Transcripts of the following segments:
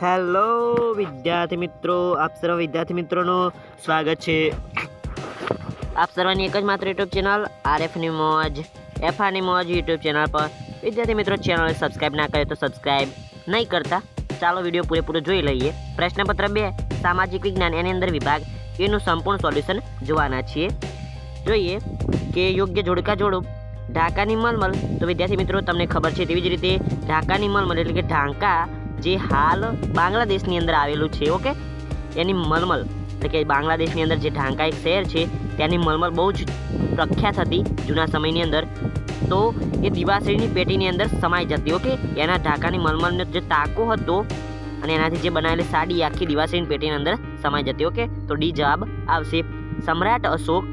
Hello વિદ્યાર્થી મિત્રો, આપ સર્વ વિદ્યાર્થી મિત્રોનું સ્વાગત છે આપ સર્વની એક જ માત્ર યુટ્યુબ ચેનલ આરએફની મોજ એફઆરની મોજ યુટ્યુબ ચેનલ પર। વિદ્યાર્થી મિત્રો, ચેનલ સબસ્ક્રાઈબ ના કરે તો સબસ્ક્રાઈબ નહીં કરતા। ચાલો વિડીયો પૂરેપૂરો જોઈ લઈએ। પ્રશ્નપત્ર 2 સામાજિક વિજ્ઞાન એની અંદર વિભાગ એનું સંપૂર્ણ સોલ્યુશન જોવાના છીએ। જોઈએ કે યોગ્ય જોડકા જોડો ઢાકાની મલમલ। તો વિદ્યાર્થી મિત્રો, તમને ખબર છે તેવી જ રીતે ઢાકાની મલમલ એટલે કે ઢાંકા જે હાલ બાંગ્લાદેશની અંદર આવેલું છે, ઓકે, એની મલમલ એટલે કે બાંગ્લાદેશની અંદર જે ઢાંકા એક શહેર છે ત્યાંની મલમલ બહુ જ પ્રખ્યાત હતી જૂના સમયની અંદર। તો એ દિવાસળીની પેટીની અંદર સમાઈ જતી, ઓકે। એના ઢાકાની મલમલનો જે તાકો હતો અને એનાથી જે બનાવેલી સાડી આખી દિવાસળીની પેટીની અંદર સમાઈ જતી, ઓકે। તો ડી જવાબ આવશે। સમ્રાટ અશોક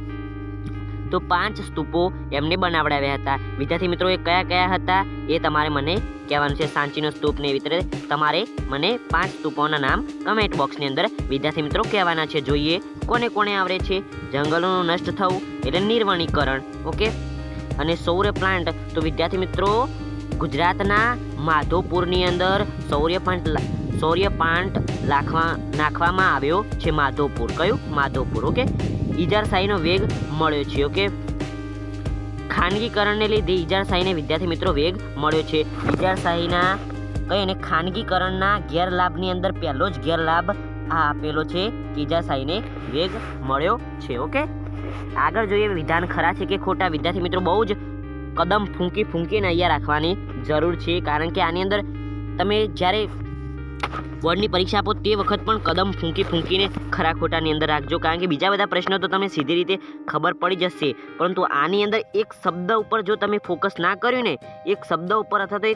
તો 5 સ્તૂપો એમને બનાવડાવ્યા હતા। વિદ્યાર્થી મિત્રો, એ કયા કયા હતા એ તમારે મને કહેવાનું છે। સાંચીનો સ્તૂપ ને એવી રીતે તમારે મને 5 સ્તૂપોના નામ કમેન્ટ બોક્સની અંદર વિદ્યાર્થી મિત્રો કહેવાના છે। જોઈએ કોને કોને આવડે છે। જંગલોનું નષ્ટ થવું એટલે નિર્વણીકરણ, ઓકે। અને સૌર પ્લાન્ટ તો વિદ્યાર્થી મિત્રો, ગુજરાતના માધોપુરની અંદર સૌર્ય પ્લાન્ટ નાખવામાં આવ્યો છે। માધોપુર, કયું? માધોપુર, ઓકે। ઇજારશાહીનો વેગ મળ્યો છે, ઓકે। ખાનગીકરણને લીધે ઇજારશાહીને વિદ્યાર્થી મિત્રો વેગ મળ્યો છે। ઇજારશાહીના કહીને ખાનગીકરણના ગેરલાભની અંદર પહેલો જ ગેરલાભ આ આપેલો છે કે ઇજારશાહીને વેગ મળ્યો છે, ઓકે। આગળ જોઈએ વિધાન ખરા છે કે ખોટા। વિદ્યાર્થી મિત્રો, બહુ જ કદમ ફૂંકીને અહીંયા રાખવાની જરૂર છે, કારણ કે આની અંદર તમે જ્યારે બોર્ડની પરીક્ષા આપો તે વખત પણ કદમ ફૂંકીને ખરા ખોટાની અંદર રાખજો, કારણ કે બીજા બધા પ્રશ્નો તો તમને સીધી રીતે ખબર પડી જશે, પરંતુ આની અંદર એક શબ્દ ઉપર જો તમે ફોકસ ના કર્યું ને, એક શબ્દ ઉપર અથવા તો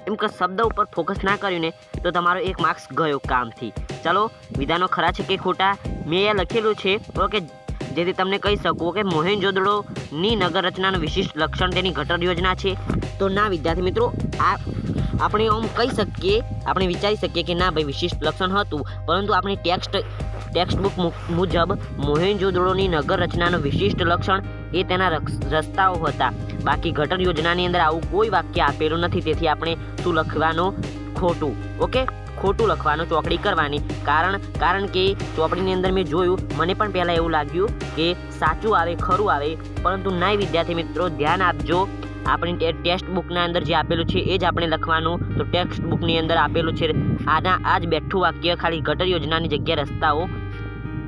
એમ કે શબ્દ ઉપર ફોકસ ના કર્યું ને, તો તમારો 1 માર્ક્સ ગયો કામથી। ચાલો વિધાનો ખરા છે કે ખોટા મેં અહીંયા લખેલું છે, ઓકે, જેથી તમને કહી શકું કે મોહેનજોદડોની નગર રચનાનું વિશિષ્ટ લક્ષણ તેની ગટર યોજના છે। તો ના વિદ્યાર્થી મિત્રો, આપણે આમ કહી શકીએ, આપણે વિચારી શકીએ કે ના ભાઈ વિશિષ્ટ લક્ષણ હતું, પરંતુ આપણી ટેક્સ્ટ બુક મુજબ મોહેનજોદડોની નગર રચનાનું વિશિષ્ટ લક્ષણ એ તેના રસ્તાઓ હતા। બાકી ગટર યોજનાની અંદર આવું કોઈ વાક્ય આપેલું નથી, તેથી આપણે શું લખવાનું? ખોટું, ઓકે, ખોટું લખવાનું, ચોકડી કરવાની। કારણ કે ચોપડીની અંદર મેં જોયું, મને પણ પહેલાં એવું લાગ્યું કે સાચું આવે, ખરું આવે, પરંતુ ના વિદ્યાર્થી મિત્રો, ધ્યાન આપજો। આપણી ટેક્સ્ટ બુકના અંદર જે આપેલું છે એ જ આપણે લખવાનું। તો ટેક્સ્ટ બુકની અંદર આપેલું છે આ જ બેઠું વાક્ય, ખાલી ગટર યોજનાની જગ્યાએ રસ્તાઓ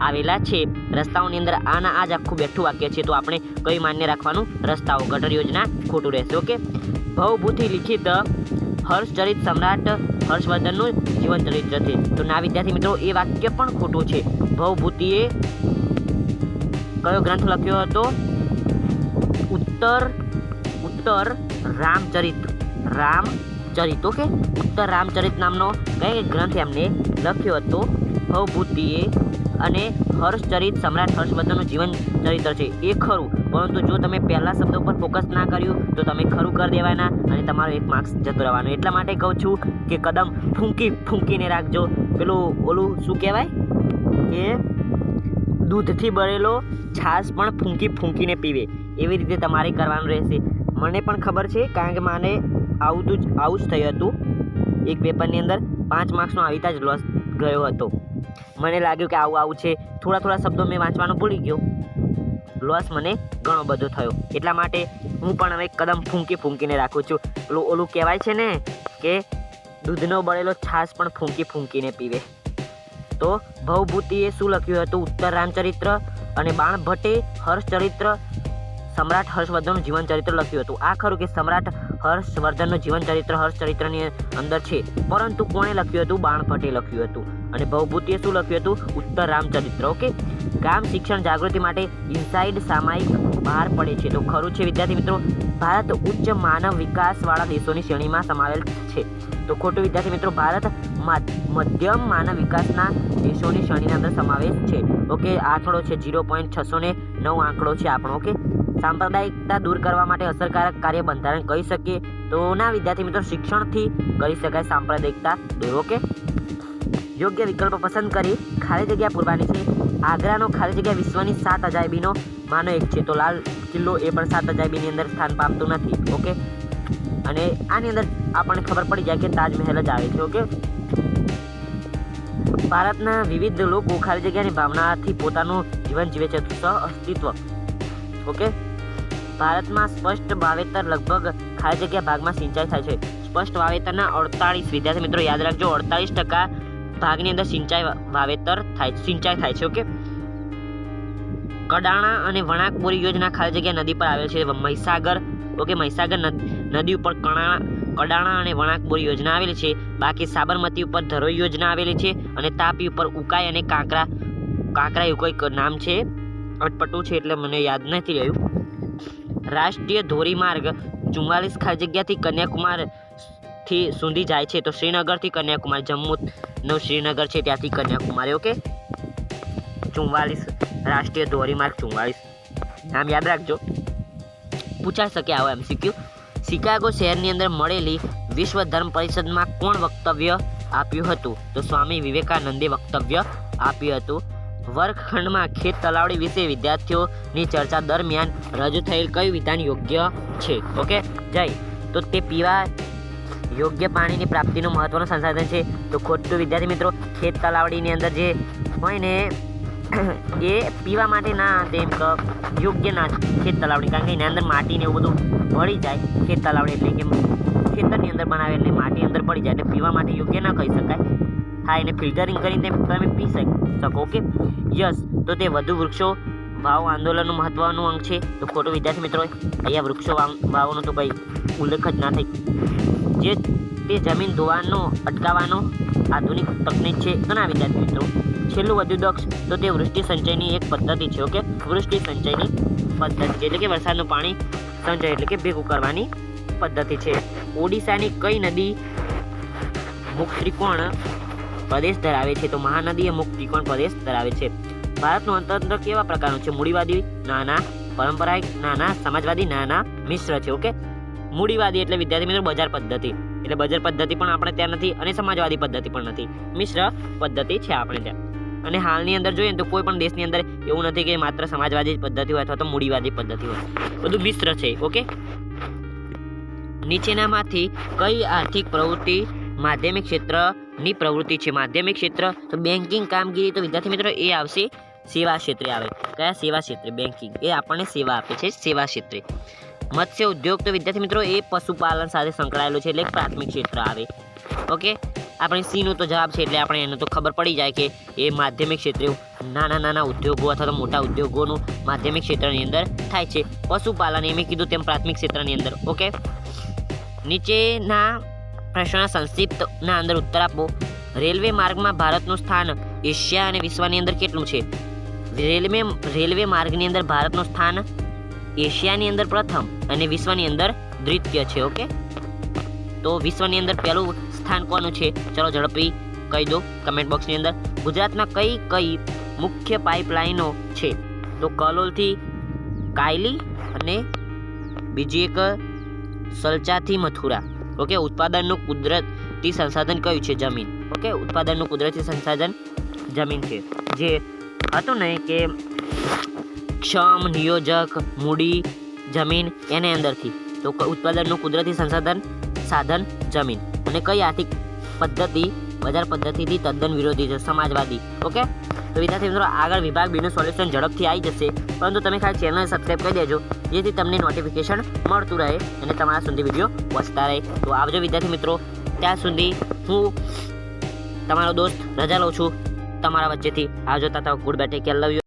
આવેલા છે। રસ્તાઓની અંદર આ જ આખું બેઠું વાક્ય છે, તો આપણે કઈ માન્ય રાખવાનું? રસ્તાઓ। ગટર યોજના ખોટું રહેશે, ઓકે। ભવભૂતિ લિખિત હર્ષચરિત સમ્રાટ હર્ષવર્ધનનું જીવન ચરિત્ર છે। તો ના વિદ્યાર્થી મિત્રો, એ વાક્ય પણ ખોટું છે। ભવભૂતિએ કયો ગ્રંથ લખ્યો હતો? ઉત્તર રામચરિત, ઓકે। ઉત્તર રામચરિત નામનો કઈ ગ્રંથ એમને લખ્યો હતો ભવભૂતિએ। અને હર્ષચરિત સમ્રાટ હર્ષવર્ધનનું જીવન ચરિત્ર છે એ ખરું, પરંતુ જો તમે પહેલા શબ્દ ઉપર ફોકસ ના કર્યું તો તમે ખરું કરી દેવાના અને તમારો 1 માર્ક્સ જતો રહેવાનો। એટલા માટે કહું છું કે કદમ ફૂંકીને રાખજો। ઓલું શું કહેવાય કે દૂધથી ભરેલો છાશ પણ ફૂંકીને પીવે, એવી રીતે તમારે કરવાનું રહેશે। મને પણ ખબર છે, કારણ કે મને આવું જ થયું હતું। એક પેપરની અંદર 5 માર્ક્સનો આવી રીતે જ લોસ ગયો હતો। મને લાગ્યું કે આવું છે, થોડા શબ્દો મેં વાંચવાનું ભૂલી ગયો, લોસ મને ઘણો બધો થયો। એટલા માટે હું પણ હવે કદમ ફૂંકીને રાખું છું। ઓલું કહેવાય છે ને કે દૂધનો બળેલો છાશ પણ ફૂંકીને પીવે। તો ભવભૂતિએ શું લખ્યું હતું? ઉત્તર રામચરિત્ર। અને બાણભટ્ટે હર્ષચરિત્ર સમ્રાટ હર્ષવર્ધનનું જીવન ચરિત્ર લખ્યું હતું। આ ખરું કે સમ્રાટ હર્ષવર્ધનનું જીવન ચરિત્ર હર્ષચરિત્રની અંદર છે, પરંતુ કોણે લખ્યું હતું? બાણભટ્ટે લખ્યું હતું। અને ભવભૂતિએ શું લખ્યું હતું? ઉત્તર રામચરિત્ર, ઓકે। ગામ શિક્ષણ જાગૃતિ માટે ઇનસાઇડ સામાયિક બહાર પડે છે, તો ખરું છે વિદ્યાર્થી મિત્રો। ભારત ઉચ્ચ માનવ વિકાસવાળા દેશોની શ્રેણીમાં સમાવેલ છે, તો ખોટું વિદ્યાર્થી મિત્રો। ભારત મધ્યમ માનવ વિકાસના દેશોની શ્રેણીની અંદર સમાવેશ છે, ઓકે। આંકડો છે 0.609 આંકડો છે આપણો, ઓકે। સાંપ્રદાયિકતા દૂર કરવા માટે અસરકારક કાર્ય બંધારણ કહી શકીએ તો ના વિદ્યાર્થી મિત્રો, શિક્ષણથી કરી શકાય સાંપ્રદાયિકતા દૂર, ઓકે। યોગ્ય વિકલ્પ પસંદ કરી ખાલી જગ્યા પૂરવાની છે। આગ્રાનો ખાલી જગ્યા વિશ્વની 7 અજાયબીનો માનો એક છે, તો લાલ કિલ્લો એ પણ 7 અજાયબીની અંદર સ્થાન પામતું નથી, ઓકે। અને આની અંદર આપણને ખબર પડી જાય કે તાજમહેલ જ આવે છે, ઓકે। ભારતના વિવિધ લોકો ખાલી જગ્યાની ભાવનાથી પોતાનું જીવન જીવે છે. સહ અસ્તિત્વ. ઓકે, ભારતમાં સ્પષ્ટ વાવેતર લગભગ ખાલી જગ્યા ભાગમાં સિંચાઈ થાય છે. સ્પષ્ટ વાવેતરના 48 વિદ્યાર્થી મિત્રો યાદ રાખજો, 48% ભાગની અંદર સિંચાઈ થાય છે. ઓકે, કડાણા અને વણાકબોરી યોજના ખાલી જગ્યા નદી પર આવેલ છે. મહીસાગર. ઓકે, મહીસાગર નદી ઉપર કડાણા અને વણાકબોરી યોજના આવેલી છે. બાકી સાબરમતી ઉપર ધરોઈ યોજના આવેલી છે અને તાપી ઉપર ઉકાઈ અને કાંકરા એવું કોઈક નામ છે, અટપટું છે એટલે મને યાદ નથી રહ્યું. રાષ્ટ્રીય ધોરીમાર્ગ 44 ખાલી જગ્યાથી કન્યાકુમારી સુધી જાય છે. તો શ્રીનગરથી કન્યાકુમારી, જમ્મુનું શ્રીનગર છે ત્યાંથી કન્યાકુમારી. ઓકે, 44 રાષ્ટ્રીય ધોરીમાર્ગ 44 નામ યાદ રાખજો, પૂછાઈ શકે આવો MCQ. શિકાગો શહેરની અંદર મળેલી વિશ્વ ધર્મ પરિષદમાં કોણ વક્તવ્ય આપ્યું હતું? તો સ્વામી વિવેકાનંદે વક્તવ્ય આપ્યું હતું. વર્ગખંડમાં ખેત તલાવડી વિશે વિદ્યાર્થીઓની ચર્ચા દરમિયાન રજૂ થયેલ કયું વિધાન યોગ્ય છે? ઓકે, જય. તો તે પીવા યોગ્ય પાણીની પ્રાપ્તિનું મહત્વનું સંસાધન છે. તો ખોટું વિદ્યાર્થી મિત્રો, ખેત તલાવડીની અંદર જે હોય ને એ પીવા માટે ના તેમ યોગ્ય ના ખેત તલાવડી, કારણ કે એના અંદર માટીને એવું બધું ભળી જાય. ખેત તલાવડી એટલે કે ખેતરની અંદર બનાવે એટલે માટી અંદર પડી જાય એટલે પીવા માટે યોગ્ય ના કહી શકાય. હા, એને ફિલ્ટરિંગ કરીને તમે પી શકો. Okay, yes. તો તે વધુ વૃક્ષો વાવો આંદોલનનું મહત્વનું અંગ છે. તો ખોટું વિદ્યાર્થી મિત્રો, અહીંયા વૃક્ષો વાવવાનો તો કંઈ ઉલ્લેખ જ ના થઈ. જે તે જમીન ધોવાનો અટકાવવાનો આધુનિક તકનીક છે. તો ના વિદ્યાર્થી મિત્રો. છેલ્લું વધુ દક્ષ. તો તે વૃષ્ટિ સંચયની એક પદ્ધતિ છે. ઓકે, વૃષ્ટિ સંચયની પદ્ધતિ છે એટલે કે વરસાદનું પાણી સંચય એટલે કે ભેગું કરવાની પદ્ધતિ છે. ઓડિશાની કઈ નદી મુખ ત્રિકોણ પ્રદેશ ધરાવે છે? તો મહાનદી એ મુખ ત્રિકોણ પ્રદેશ ધરાવે છે. ભારતનું અર્થતંત્ર કેવા પ્રકારનું છે? મૂડીવાદી, નાના, પરંપરાગત, નાના, સમાજવાદી, નાના, મિશ્ર છે. ઓકે, મૂડીવાદી એટલે વિદ્યાર્થી મિત્રો બજાર પદ્ધતિ, એટલે બજાર પદ્ધતિ પણ આપણે ત્યાં નથી અને સમાજવાદી પદ્ધતિ પણ નથી, મિશ્ર પદ્ધતિ છે આપણે ત્યાં. અને હાલની અંદર જોઈએ ને તો કોઈ પણ દેશની અંદર એવું નથી કે માત્ર સમાજવાદી પદ્ધતિ હોય અથવા તો મૂડીવાદી પદ્ધતિ હોય, બધું મિશ્ર છે. ઓકે, નીચેનામાંથી કઈ આર્થિક પ્રવૃત્તિ માધ્યમિક ક્ષેત્રની પ્રવૃત્તિ છે? માધ્યમિક ક્ષેત્ર તો બેન્કિંગ કામગીરી. તો વિદ્યાર્થી મિત્રો એ આવશે સેવા ક્ષેત્રે આવે. કયા સેવા ક્ષેત્રે? બેન્કિંગ, એ આપણને સેવા આપે છે, સેવા ક્ષેત્રે. મત્સ્ય ઉદ્યોગ તો વિદ્યાર્થી મિત્રો એ પશુપાલન સાથે સંકળાયેલો છે એટલે પ્રાથમિક ક્ષેત્ર આવે. ઓકે, આપણે સીનો તો જવાબ છે એટલે આપણે એને તો ખબર પડી જાય કે એ માધ્યમિક ક્ષેત્રે નાના ઉદ્યોગો અથવા તો મોટા ઉદ્યોગોનું માધ્યમિક ક્ષેત્રની અંદર થાય છે. પશુપાલન એ મેં કીધું તેમ પ્રાથમિક ક્ષેત્રની અંદર. ઓકે, નીચેના પ્રશ્નના સંક્ષિપ્તના અંદર ઉત્તર આપો. રેલવે માર્ગમાં ભારતનું સ્થાન એશિયા અને વિશ્વની અંદર કેટલું છે? રેલવે માર્ગની અંદર ભારતનું સ્થાન એશિયાની અંદર પ્રથમ અને વિશ્વની અંદર દ્વિતીય છે. ઓકે, તો વિશ્વની અંદર પહેલું સ્થાન કોનું છે? ચલો ઝડપી કહી દો કમેન્ટ બોક્સની અંદર. ગુજરાતમાં કઈ મુખ્ય પાઇપલાઇનો છે? તો કલોલથી કાયલી અને બીજી એક સલચાથી મથુરા. ઓકે, ઉત્પાદનનું કુદરતી સંસાધન કયું છે? જમીન. ઓકે, ઉત્પાદનનું કુદરતી સંસાધન જમીન છે. જે હતું ને કે ક્ષમ, નિયોજક, મૂડી, જમીન એને અંદરથી. તો ઉત્પાદનનું કુદરતી સાધન જમીન. અને કઈ આર્થિક પદ્ધતિ બજાર પદ્ધતિથી તદ્દન વિરોધી છે? સમાજવાદી. ઓકે, તો વિદ્યાર્થી મિત્રો આગળ વિભાગ બીનું સોલ્યુશન ઝડપથી આવી જશે, પરંતુ તમે ખાલી ચેનલને સબસ્ક્રાઈબ કરી દેજો જેથી તમને નોટિફિકેશન મળતું રહે અને તમારા સુધી વિડીયો પહોંચતા રહે. તો આવજો વિદ્યાર્થી મિત્રો, ત્યાં સુધી હું તમારો દોસ્ત રજા લઉં છું તમારા વચ્ચેથી. આવજો, tata goodbye, take care, love you.